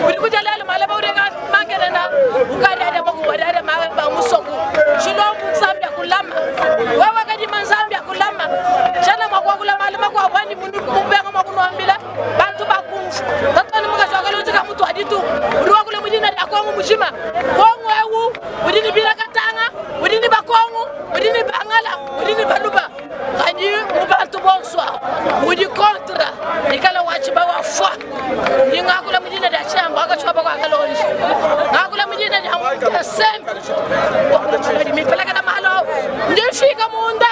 uri kujalala malaba uri mangerena ukari ada bagu wadada ba musoku shilombu Zambia kulama wawa kadi man Zambia kulama jana makwa kula malama kwa wani mbenga makunwambila bantu bakunfu tatani mukashwakala utika mutu aditu uri wakule mujina akwangu mujima kongu ewu uri ni birakatanga uri ni bakongu uri ni bangala uri ni baluba kadi mubantu bonswa uri kontra ikala wachiba wa fwa ngakula mujina da chamba akachwa kwa kalonji ngakula mujina da hamuta sem mipeleka na malo ndifika munda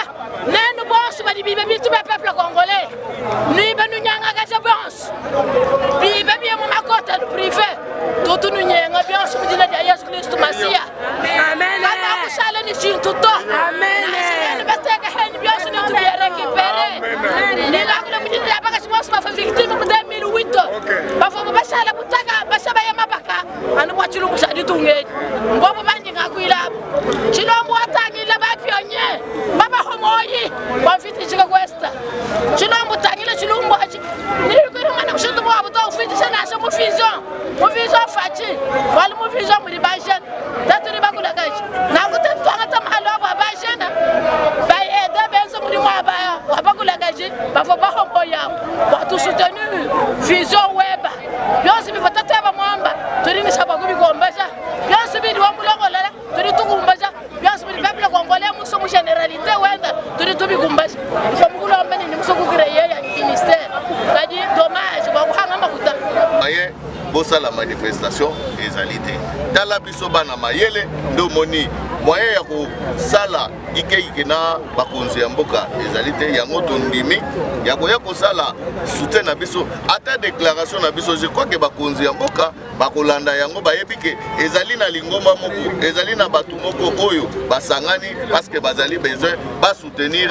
nenu boss badi bibe bitu be peuple congolais ni benu nyanga ka boss bibe bi mo makota du privé tutu nu nyanga boss mujina da Yesu Kristo Masia amen kana kusala ni chintuto amen ni bateka hen boss ni tu bien récupérer ni ngakula mujina da baka boss ma fa victime mu 2008 ba fo ba sala butaka ba saba ya mabaka anu kwa chilungu sa ditunge ngobo bandi ngakuila chilombo atangila bapyonye baba homoyi bafiti chika kwesta chilombo tangila chilombo achi nilikuwa mwana kushinda mwa buto ufiti sana asha mu vision fachi wali mu vision muri bajen taturi bakula gaji na kutentwanga tamalo aba bajena bay eda benzo muri mwa baya wabakula gaji bafo ba homoya watu soutenu vision weba byose bifatateba mwamba turi ni sababu bikombaja byose bidi wamulongolela turi tukumbaja byose bidi peuple congolais muso mu généralité wenda turi tubikumbaja somukulo ambeni ni muso kukireye ya ministère kadi dommage ba kuhanga makuta aye bosa la manifestation ezalité tala biso bana mayele ndo moni moyen ya ko sala ike na bakonzi ya mboka ezalité yango tondimi ya ko sala soutien na biso ata déclaration na biso je crois que bakonzi ya mboka bakolanda yango bayebike ezali na lingomba moko ezali na batu moko oyo basangani parce que bazali besoin ba soutenir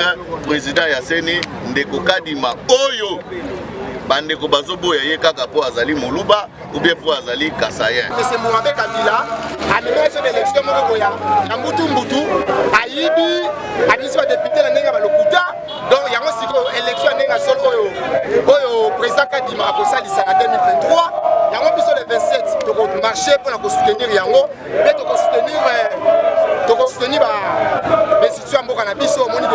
président ya seni ndeko kadima oyo bandeko bazoboya ye kaka po azali moluba ou bien po azali kasayen c'est Mohamed Kabila a mené cette élection moko ya mbutu ayibi abisi ba député na ndenga balokuta donc yango siko élection ndenga solo oyo président Kadima a kosalisa na 2023 yango biso le 27 toko marcher pour la soutenir yango mais toko soutenir ba situation mboka na biso moni.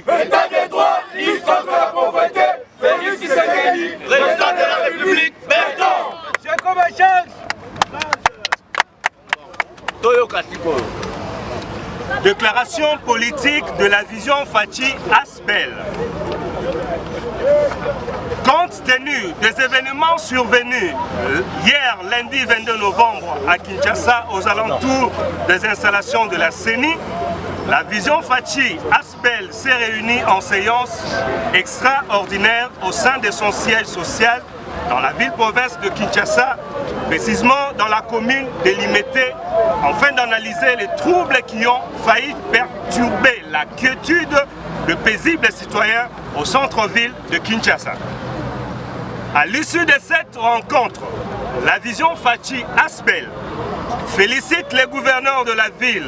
État des droits, lutte contre la pauvreté, Félix Tshisekedi, président de la République, Berton. Jacob Achang. Déclaration politique de la vision Fachi Aspel. Compte tenu des événements survenus hier, lundi 22 novembre, à Kinshasa, aux alentours des installations de la CENI, la vision Fachi Aspel s'est réunie en séance extraordinaire au sein de son siège social dans la ville-province de Kinshasa, précisément dans la commune de Limete, afin d'analyser les troubles qui ont failli perturber la quiétude de paisibles citoyens au centre-ville de Kinshasa. À l'issue de cette rencontre, la vision Fachi Aspel félicite les gouverneurs de la ville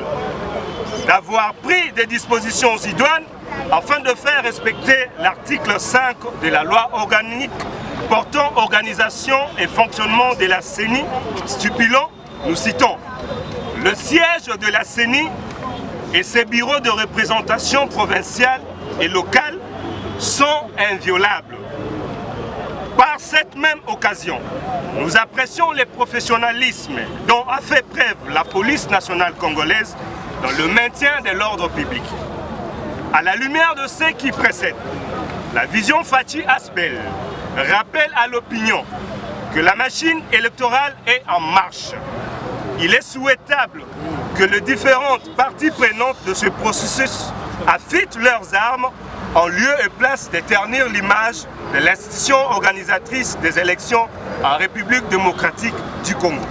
d'avoir pris des dispositions idoines afin de faire respecter l'article 5 de la loi organique portant organisation et fonctionnement de la CENI, stipulant, nous citons, le siège de la CENI et ses bureaux de représentation provinciale et locale sont inviolables. Par cette même occasion, nous apprécions le professionnalisme dont a fait preuve la police nationale congolaise dans le maintien de l'ordre public. À la lumière de ce qui précède, la vision Fachi Aspel rappelle à l'opinion que la machine électorale est en marche. Il est souhaitable que les différentes parties prenantes de ce processus affûtent leurs armes en lieu et place de ternir l'image de l'institution organisatrice des élections en République démocratique du Congo.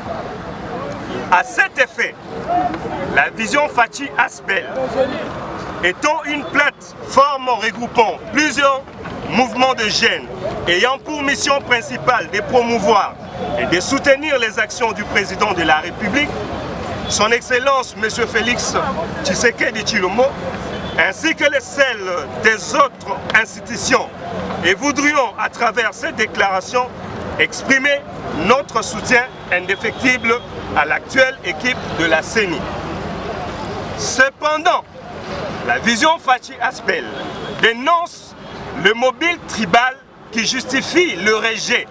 À cet effet, la vision Fachi Aspel, étant une plateforme regroupant plusieurs mouvements de jeunes ayant pour mission principale de promouvoir et de soutenir les actions du président de la République, son Excellence M. Félix Tshisekedi Tshilombo, ainsi que celles des autres institutions, et voudrions à travers cette déclaration exprimer notre soutien indéfectible à l'actuelle équipe de la CENI. Cependant, la vision Fachi Aspel dénonce le mobile tribal qui justifie le rejet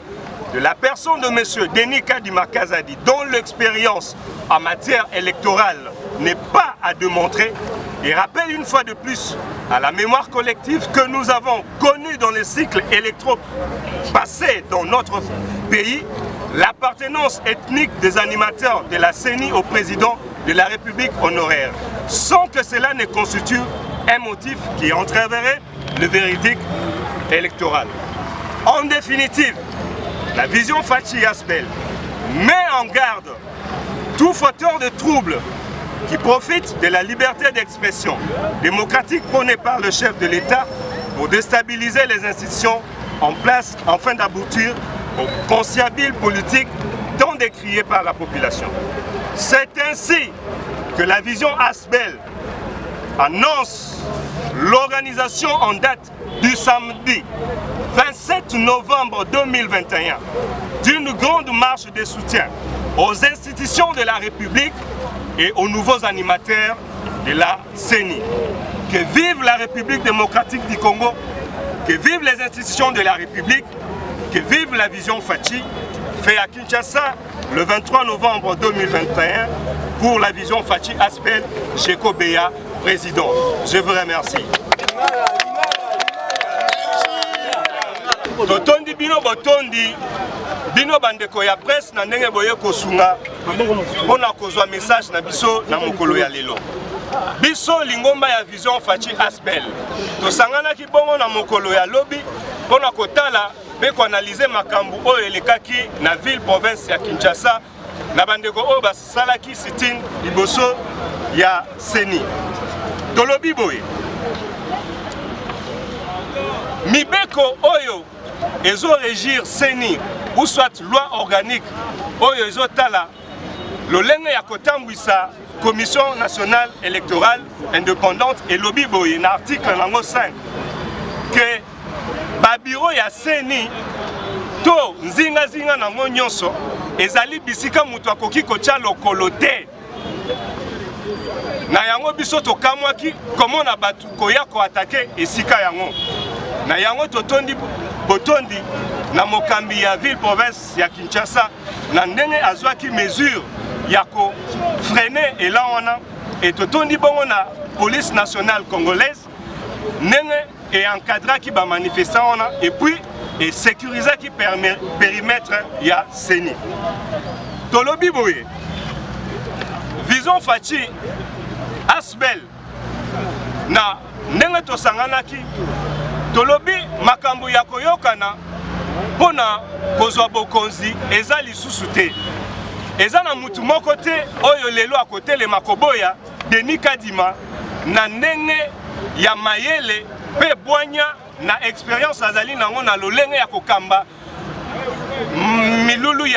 de la personne de M. Denis Kadima Kazadi, dont l'expérience en matière électorale n'est pas à démontrer, et rappelle une fois de plus à la mémoire collective que nous avons connu dans les cycles électoraux passés dans notre pays l'appartenance ethnique des animateurs de la CENI au président de la République honoraire, sans que cela ne constitue un motif qui entraverait le véridique électoral. En définitive, la vision Fachi Aspel met en garde tout fauteur de troubles qui profite de la liberté d'expression démocratique prônée par le chef de l'État pour déstabiliser les institutions en place afin d'aboutir au conciliabule politique tant décrié par la population. C'est ainsi que la vision Aspel annonce l'organisation en date du samedi 27 novembre 2021 d'une grande marche de soutien aux institutions de la République et aux nouveaux animateurs de la CENI. Que vive la République démocratique du Congo, que vivent les institutions de la République, que vive la vision Fachi, fait à Kinshasa le 23 novembre 2021 pour la vision Fachi Aspel, Jeko Beya, président. Je vous remercie. Totondi bino botondi bino bandeko ya presse na ndenge boye kosunga mpona kozwa message na biso na mokolo ya lelo. Biso lingomba ya vision Fachi Aspel tosanganaki bongo na mokolo ya lobi mpona kotala mpe koanalyse makambo oyo elekaki na ville province ya Kinshasa na bandeko oyo basalaki sit-in liboso ya CENI. Tolobi boye mibeko oyo ezo-régir CENI ou soit loi organique oyo ezotala lolenge ya kotambwisa Commission nationale électorale indépendante et lobby boye na article nango 5 que ba bureau ya CENI to nzinga nango nyonso ezali bisika mutu akoki kotia lokolo te. Na yango biso tokamwaki komona batu koya ko attaquer esika yango. Na yango totondi botondi na mokambi ya ville province ya Kinshasa na ndenge azwaki mesure ya ko freiner elan wana et totondi bongo na police nationale congolaise ndenge et encadraki ba manifestants wana et puis et sécurisaki périmètre ya CENI. Tolobi boye vision Fachi Aspel na ndenge tosanganaki tolobi makambo ya koyokana mpona kozwa bokonzi eza lisusu te. Eza na mutu moko te oyo lelo akotelema koboya Denis Kadima na ndenge ya mayele pe bwanya na expérience azali nango na lolenge ya kokamba milulu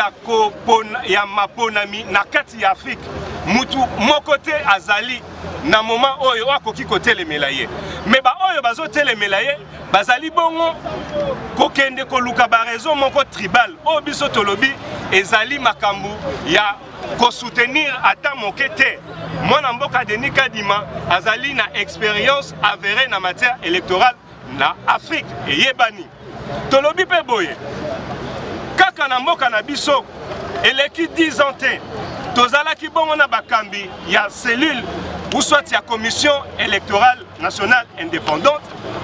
ya maponami na kati ya Afrique mutu mokote azali na moment oyo akoki kotelemela ye mais ba oyo bazotelemela ye bazali bongo kokende koluka ba raison moko tribal oyo biso tolobi ezali makambu ya soutenir ata moke te mwana mboka Denis Kadima azali na expérience avérée na matière électorale na Afrique eyebani tolobi pe boye kaka na mboka na biso eleki 10 ans te tozalaki bongo na bakambi ya cellule ou soit ya commission électorale nationale indépendante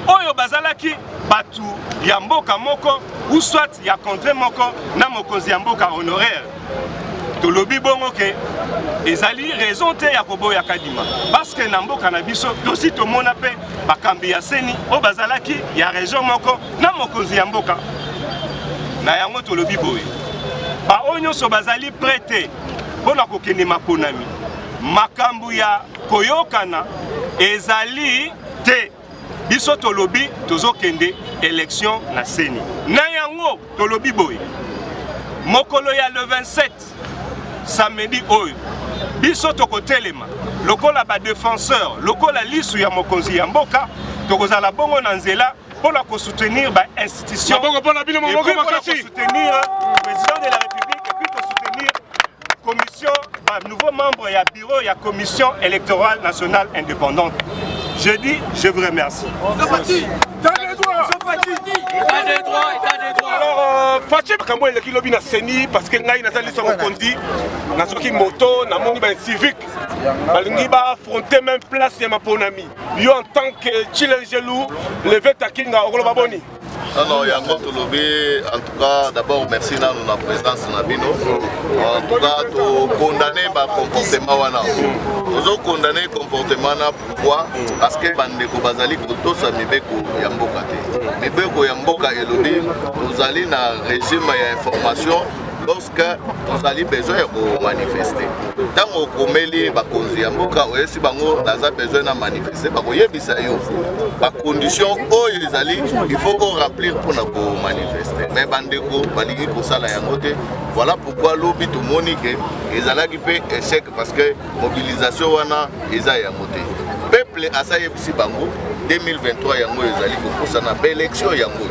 oyo bazalaki batu ya mboka moko ou soit ya contrée moko na mokonzi ya mboka honoraire tolobi bongo ke ezali raison te ya koboya Kadima parce que na mboka na biso tosi tomona pe bakambi ya seni o bazalaki ya région moko na mokonzi ya mboka na yango tolobi boye ba onyo so bazali prêté pona kokende maponami makambu ya koyokana ezali te biso tolobi tozokende élection na seni na yango tolobi boye mokolo ya le 27 samedi oyo biso tokotelema lokola ba défenseur lokola lisu ya mokonzi ya mboka tokozala bongo na nzela pona ko soutenir ba institution bongo pona bino moko makasi soutenir président de la République et puis soutenir commission nouveau membre ya bureau ya commission électorale nationale indépendante. Je dis je vous remercie. Alors, Fachi Bakambo est le na Seni parce que ngai nazali so kondi nazoki moto na moni ba civique balingi ba affronter même place ya maponami yo en tant que Chilengelou levé ta kinga okoloba boni. Non, il y a un autre lobby. En tout cas, d'abord, merci à notre présence Nabino. En tout cas, tu condamnes le comportement. Tu condamnes le comportement. Pourquoi? Parce que Bandeko Bazali, tout ça, Mibeko Yamboka. Mibeko Yamboka et lobby, nous allons dans le régime d'information. Lorsque vous avez besoin de manifester. Tant que vous avez besoin de manifester, les conditions il faut remplir pour manifester. Mais voilà pourquoi l'objet de Monique est échec parce que la mobilisation est à peuple a ça 2023 yango ezali ko sana ba élection yango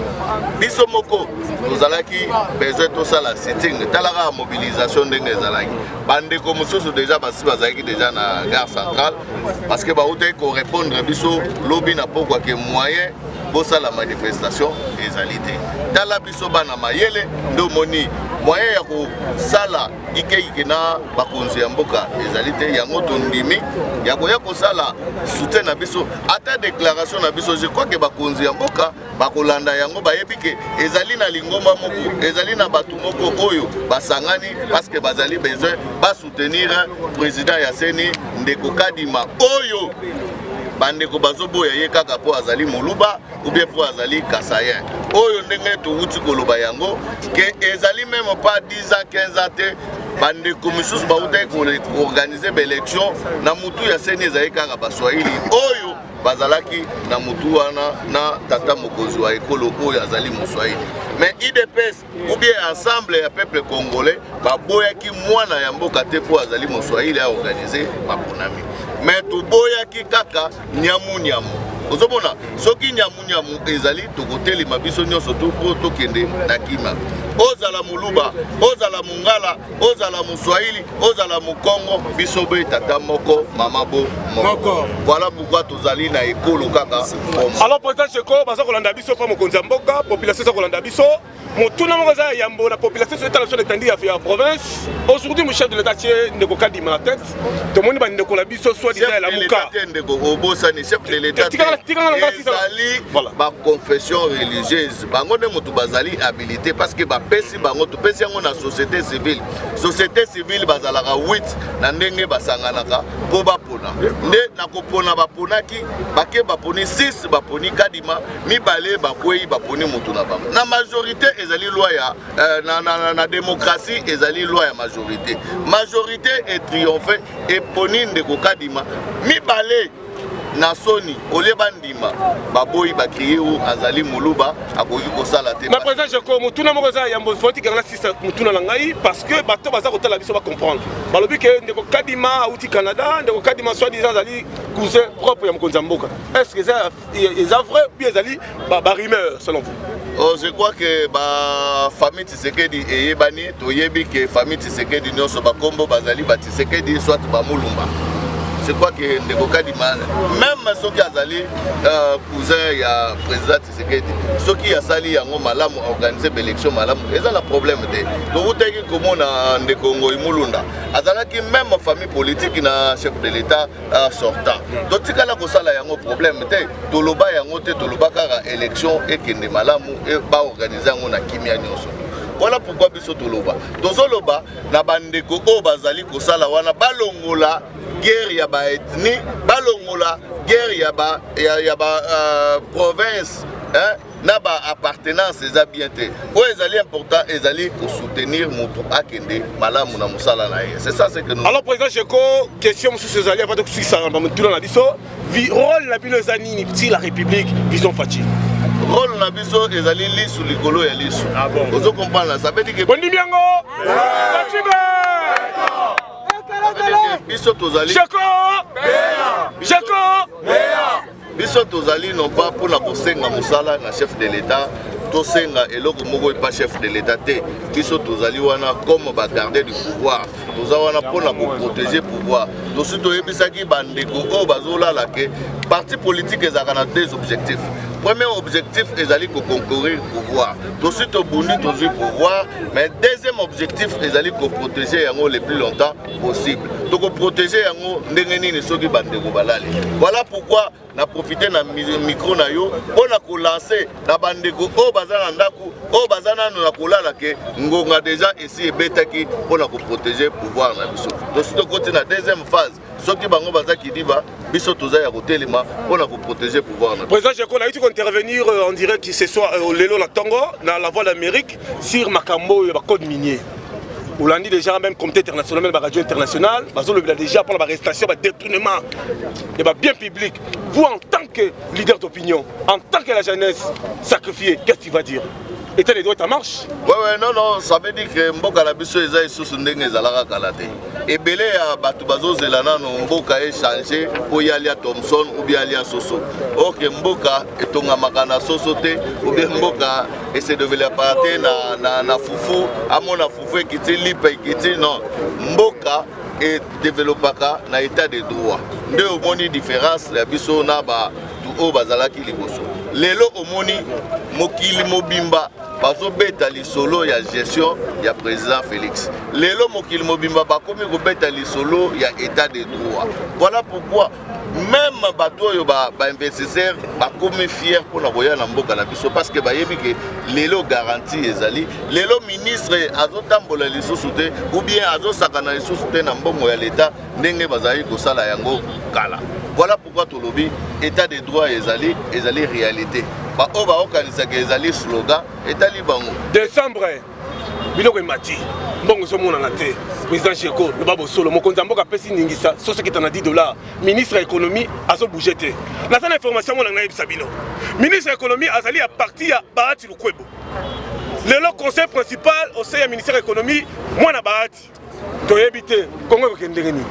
biso moko tozalaki besoin to sala sitting talaka mobilisation ndenge ezalaki bande ko mususu déjà basi bazalaki déjà na gare centrale parce que ba uté ko répondre biso lobby na pokwa ke moyen bosa la manifestation ezali te tala biso bana mayele ndo moni moyen ya ko sala ike na bakonzi ya mboka ezali te yango tondimi ya ko sala soutien na biso ata déclaration na biso je crois que bakonzi ya mboka bakolanda yango bayebi ke ezali na lingomba moko ezali na batu moko oyo basangani parce que bazali besoin ba soutenir président ya Seni Ndeko Kadima oyo bandeko bazoboya ye kaka po azali moluba ou bien po azali kasayen oyo ndenge touti koloba yango ke ezali même pas 10 ans 15 ans te bandeko misusu bautai ko organiser ba élection na mutu ya Seni ezali kaka baswahili oyo bazalaki na mutu wana na tata mokonzi wa ekolo oyo azali moswahili mais IDPS ou bien ensemble ya peuple congolais baboyaki mwana ya mboka te po azali moswahili a organiser maponami mais toboyaki kaka nyamu ozomona soki nyamu ezali tokoteli mabiso nyonso to po tokende na kima ozala muluba ozala mungala ozala muswahili ozala mukongo biso be tata moko mamabo moko voilà pourquoi tozali na ekolo kaka alors président Cheko baza kolanda biso pa mokonzi mboka population za kolanda biso motuna moko za yambo la population sur l'état étendue à province aujourd'hui mon chef de l'état Ndeko Kadima la tête tout le monde va ndeko la biso soit disant la muka Ndeko obosa ni chef de l'état ezali ba confession religieuse bango ne motu bazali habilité parce que ba pesi bango to pesi yango na société civile bazalaka 8 na ndenge basanganaka po bapona nde na kopona baponaki bake baponi 6 baponi Kadima mibale bakwei baponi motu na bango na majorité ezali loi ya na démocratie ezali loi ya majorité est triomphé et poni Ndeko Kadima mibale nasoni oleba ndima baboyi bakriye ou azali muluba akoki kosala te na président Jeko mutuna moko za yambo foti kana sisa mutuna na ngai parce que bato baza kotala biso ba comprendre balobi ke ndeko Kadima auti Canada ndeko Kadima soit disant azali cousin propre ya mokonzi mboka est-ce que ça est vrai ou bien azali ba rumeur selon vous? Oh, je crois que ba famille Tshisekedi eyebani toyebi ke famille Tshisekedi nyonso bakombo bazali ba Tshisekedi soit ba Mulumba. Je crois que ndeko Kadima même soki azali cousin ya président Tshisekedi soki asali yango malamu organiser élection malamu eza la problème te tokutaki komona ndeko Ngoi Mulunda azalaki même famille politique na chef de l'état sortant totikala kosala yango problème te toloba yango te toloba kaka élection ekende malamu e ba organiser yango na kimia nyonso. Voilà pourquoi biso toloba tozoloba na bandeko o bazali kosala wana balongola guerre ya ba ethnie balongola guerre ya ba province hein na ba appartenance eza bien te o ezali important ezali ko soutenir moto akende malamu na musala na ye c'est ça c'est que nous. Alors président Jeko question sur ces alliés avant de ça ba mutuna na biso rôle na bino za nini petit la république vision Fachi rôle na biso ezali lisu likolo ya lisu ozo comprendre ça veut dire que bondi biango biso tozali biso tozali non pas pour la kosenga musala na chef de l'état tosenga eloko moko pas chef de l'état te biso tozali wana comme ba garder du pouvoir toza wana pour la protéger pouvoir tosi toyebisaki bandeko o bazolala ke parti politique ezaka na deux objectifs. Premier objectif est d'aller concourir au pouvoir. Tout de suite au bout du pouvoir, mais deuxième objectif est d'aller protéger Yango le plus longtemps possible. Donc protéger Yango ndengeni soki bandeko balali. Voilà pourquoi na profiter na micro na yo on a lancé na bandeko o bazana ndaku o bazana na kolala ke ngonga déjà ici ebetaki pour na protéger pouvoir na biso. Donc c'est côté na deuxième phase. Soki bango bazaki diba biso toza ya kotelema pour na protéger pouvoir na. Président Jeko na yuti intervenir en direct ce soir au Lelo na Tongo dans la Voix d'Amérique sur Makambo et le code minier. On l'a dit déjà, même comité international, même la radio internationale, on a déjà pour l'arrestation, le détournement, et bien public. Vous, en tant que leader d'opinion, en tant que la jeunesse sacrifiée, qu'est-ce que tu vas dire? Et les droits en marche? Ouais, non, ça veut dire que Mboka la biso eza isusu ndenge ezalaka kala te. Ebele ya bato bazozelana no Mboka e changer po yali ya Thompson ou bien ali ya Soso. Or que Mboka etongamaka na Soso te ou bien Mboka ese devait partir na fufu, amona fufu ekiti lipa ekiti non. Mboka et développaka na état de droit. Nde omoni différence ya biso na ba tu o bazalaki liboso. Lelo omoni mokili mobimba bazo beta lisolo ya gestion ya président Félix. Lelo mokili mobimba bakomi ko beta lisolo ya état de droit. Voilà pourquoi même bato yo ba investisseurs bakomi fier pour na boya na mboka na biso parce que bayebi ke lelo garantie ezali lelo ministre azotambola lisusu te ou bien azosakana lisusu te na mbongo ya l'état ndenge bazali kosala yango kala. Voilà pourquoi tout lobby état de droit ezali réalité. Ba oba okanisa ke ezali slogan etali bango. Décembre biloko emati mbongo so mona na te président Jeko le babo solo mokonzi mboka pesi ningisa soso qui tana $10 ministre économie azo bouger te. Na sana information mona ngai bisabino. Ministre économie azali à partir ya Bahati Lukwebo. Le conseil principal au sein du ministère économie mwana Bahati. Toyebite Congo ko kendengeni.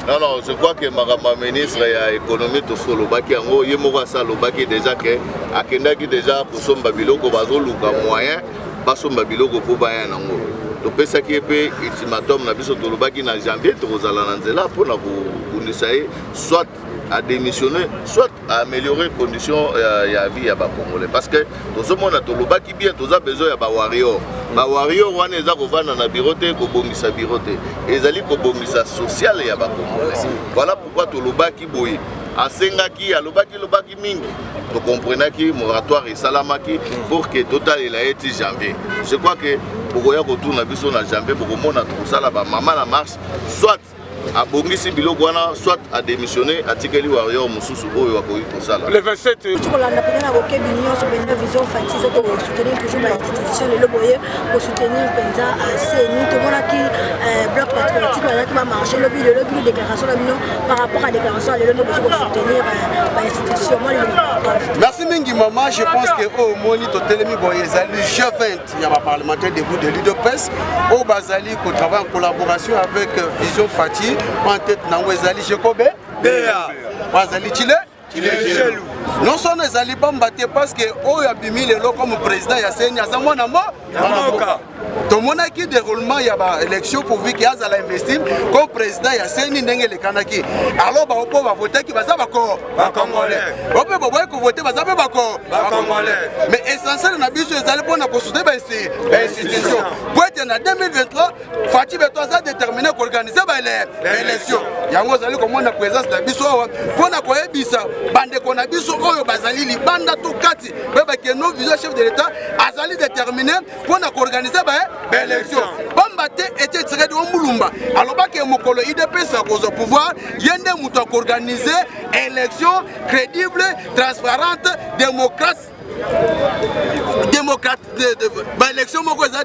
Non, je crois que ma ministre de l'économie, tout le baki yango, yemoko asalo baki déjà que akendaki déjà pour son babiloko bazo luka moyen, baso babiloko pour baya nango. To pesa ki pe ultimatum na biso to lobaki na janvier to kozala na nzela pour na kundisa soit à démissionner, soit à améliorer les conditions de vie à Congolais. Parce que tout ce monde a tout le bas qui bien, tout a besoin de warrior. Les warriors, on est dans la biroté, kobongisa biroté. Et zali kobongisa social ya Congolais. Voilà pourquoi tout le bas qui bouille. À Sengaki, à Lobaki Mingi. Vous comprenez que le moratoire est salamaki pour que total il a été janvier. Je crois que pour que retourne à Bisson en janvier, pour que mon tout ça là, maman la marche, soit à Bongisi Bilogwana, soit à démissionner à Tikeli Warrior Moussousou ou à Koyi Kosala. Le 27. Pour la vision facile, pour soutenir toujours l'institution, le loboyer, pour soutenir Penza à CENI, tout le monde qui bloc patriotique qui va marcher le but de déclaration par rapport à la déclaration de l'ONU pour soutenir l'institution. Merci Mingi Maman, je pense que au Moni Totelemi Boyezali, G20, il y a un parlementaire debout de l'IDPS, au Bazali qui travaille en collaboration avec Vision Fati, en tête Nangwezali Jekobe, Bazali Chile. Non seulement les alibans battent parce que oh a bimi le comme président ya seni azamwa na mo to mona ki déroulement ya ba élection pour vi ki azala investir comme président ya seni ndenge le kanaki alors ba opo ba voter ki baza ba congolais opo ba boy ko voter baza ba congolais mais essentiel na biso ezali pona ko soutenir ba institution pour être na 2023 Fati Beto a déterminé ko organiser ba élection yango zali ko mona présence na biso pona ko ebisa bande ko na biso oyo bazali libanda to kati beba ke no vision chef de l'état azali déterminé pour organiser ba élection bombate était tiré de Mulumba alors ba ke mokolo IDPS a cause pouvoir yende muto organiser élection crédible transparente démocrate élection moko za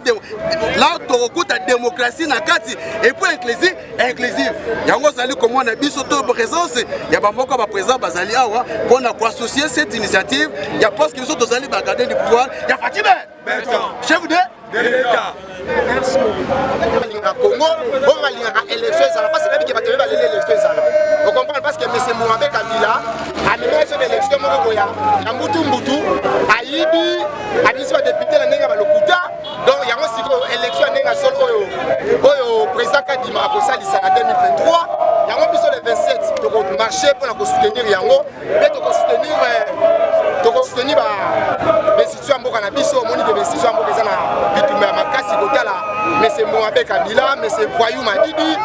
là tokokuta démocratie na kati et pour inclusive yango zali comment na biso to présence ya ba moko ba président bazali awa pour na associer cette initiative ya parce que biso tozali ba garder du pouvoir ya Fatime chef de l'État. Merci beaucoup. Congo, on va lire à l'élection, parce que l'élection, vous comprenez parce que M. Mohamed Kabila a mené cette élection, à Mbutu, à Ibi, à l'issue député de Nenga Balokuta, donc il y a aussi une élection au président Kadima à Kosalisa en 2023, il y a aussi le 27, donc marché pour soutenir Yango, et pour soutenir l'institution de Cannabis, au monde de l'institution de Bitumba Makasi, mais c'est Mohamed Kabila, mais c'est Voyou Madidi,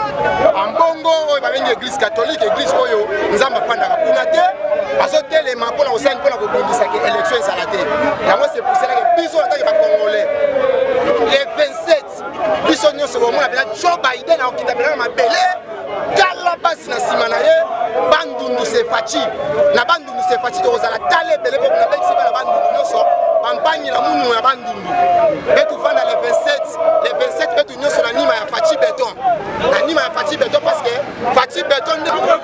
en Bongo, il y a une église catholique, église Oyo, nous avons pris la Kunate, parce que les mains pour la Océane, pour la Bondissa, l'élection est salatée. Et moi, c'est pour cela que Bison est congolais. Les 27, Bison, c'est au moment où Joe Biden a quitté ma belle. Kalabasi na simanaye bandundu se fachi na bandundu se fachi to kozala tale bele pour na bexi ba bandundu noso campagne la munu ya bandundu betu fanda les 27 betu nyoso na nima ya Fachi Beton na nima ya Fachi Beton parce que Fachi Beton alors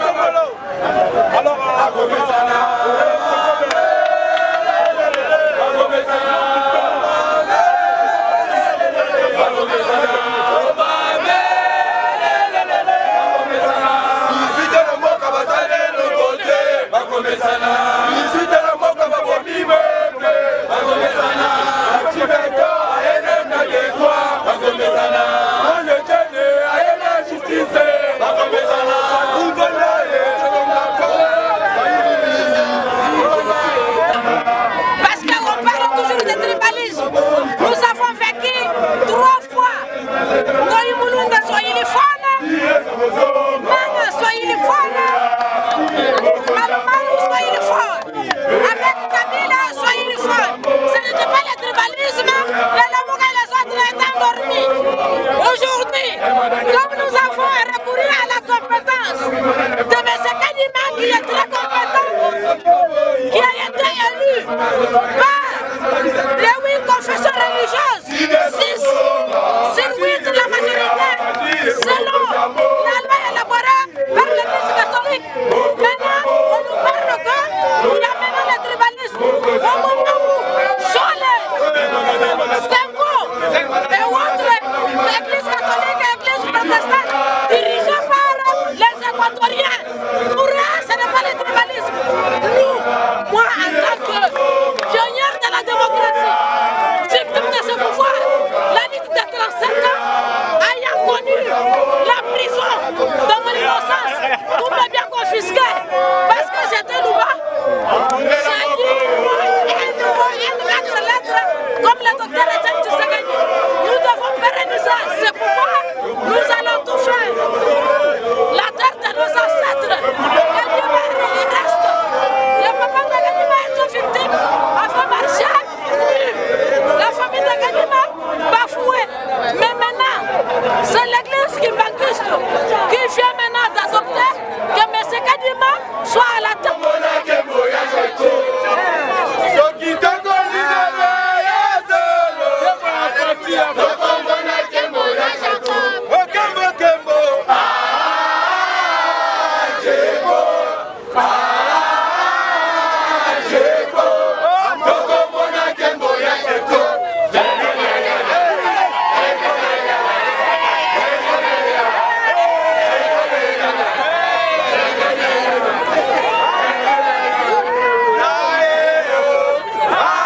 aujourd'hui, comme nous avons recouru à la compétence de M. Kadima, qui est très compétent, qui a été élu par